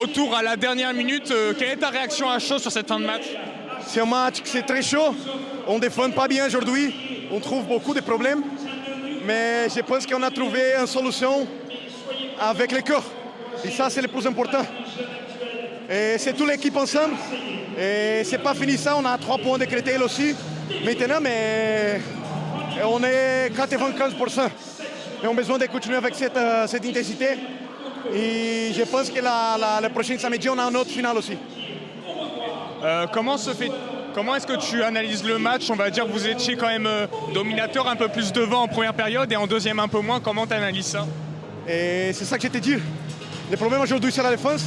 Retour à la dernière minute, quelle est ta réaction à chaud sur cette fin de match? C'est un match qui c'est très chaud. On ne défend pas bien aujourd'hui. On trouve beaucoup de problèmes. Mais je pense qu'on a trouvé une solution avec le cœur. Et ça, c'est le plus important. Et c'est toute l'équipe ensemble. Et c'est pas fini ça. On a 3 points de Créteil aussi. Maintenant, mais on est 95%. Et on a besoin de continuer avec cette intensité. Et je pense que le prochain samedi, on a un autre final aussi. Comment est-ce que tu analyses le match? On va dire que vous étiez quand même dominateur, un peu plus devant en première période et en deuxième un peu moins. Comment tu analyses ça? Et c'est ça que je te dis. Le problème aujourd'hui, c'est la défense.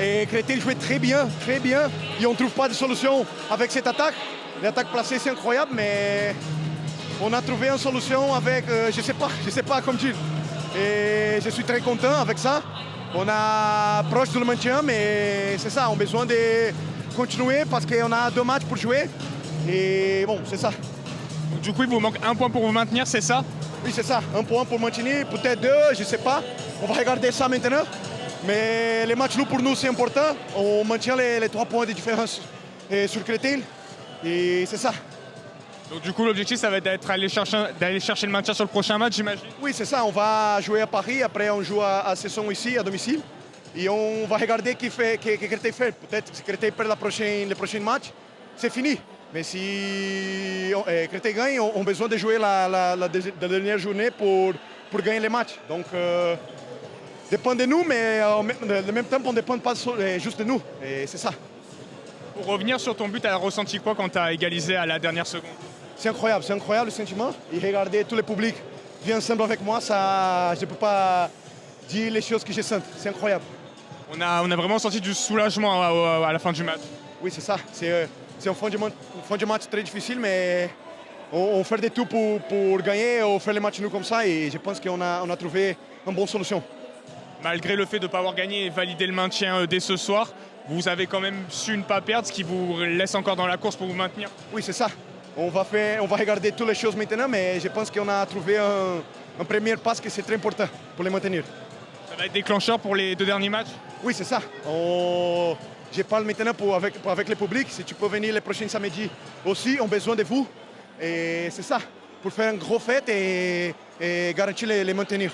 Et Créteil jouait très bien, très bien. Et on ne trouve pas de solution avec cette attaque. L'attaque placée, c'est incroyable, mais on a trouvé une solution avec, je sais pas comment dire. Et je suis très content avec ça. On a proche du maintien, mais c'est ça, on a besoin de continuer parce qu'on a 2 matchs pour jouer. Et bon, c'est ça. Donc, du coup, il vous manque 1 point pour vous maintenir, c'est ça? Oui, c'est ça. 1 point pour maintenir, peut-être 2, je ne sais pas. On va regarder ça maintenant. Mais les matchs pour nous, c'est important. On maintient les 3 points de différence sur Créteil. Et c'est ça. Donc du coup, l'objectif, ça va être d'aller chercher le maintien sur le prochain match, j'imagine? Oui, c'est ça. On va jouer à Paris. Après, on joue à saison ici, à domicile. Et on va regarder qui Créteil fait. Peut-être que Créteil perd le prochain match. C'est fini. Mais si Créteil gagne, on a besoin de jouer la dernière journée pour gagner les matchs. Donc, dépend de nous, mais en même temps, on ne dépend pas juste de nous. Et c'est ça. Pour revenir sur ton but, tu as ressenti quoi quand tu as égalisé à la dernière seconde? C'est incroyable le sentiment. Et regarder tout le public vient ensemble avec moi, ça, je ne peux pas dire les choses que je sens. C'est incroyable. On a vraiment senti du soulagement à la fin du match. Oui, c'est ça. C'est un fin de match très difficile, mais on fait de tout pour gagner, on fait les matchs nous comme ça. Et je pense qu'on a trouvé une bonne solution. Malgré le fait de ne pas avoir gagné et valider le maintien dès ce soir, vous avez quand même su ne pas perdre, ce qui vous laisse encore dans la course pour vous maintenir. Oui, c'est ça. On va regarder toutes les choses maintenant, mais je pense qu'on a trouvé un premier pas qui c'est très important pour les maintenir. Ça va être déclencheur pour les 2 derniers matchs? Oui, c'est ça. Je parle maintenant avec le public. Si tu peux venir le prochain samedi aussi, on a besoin de vous. Et c'est ça, pour faire une grosse fête et garantir les maintenir.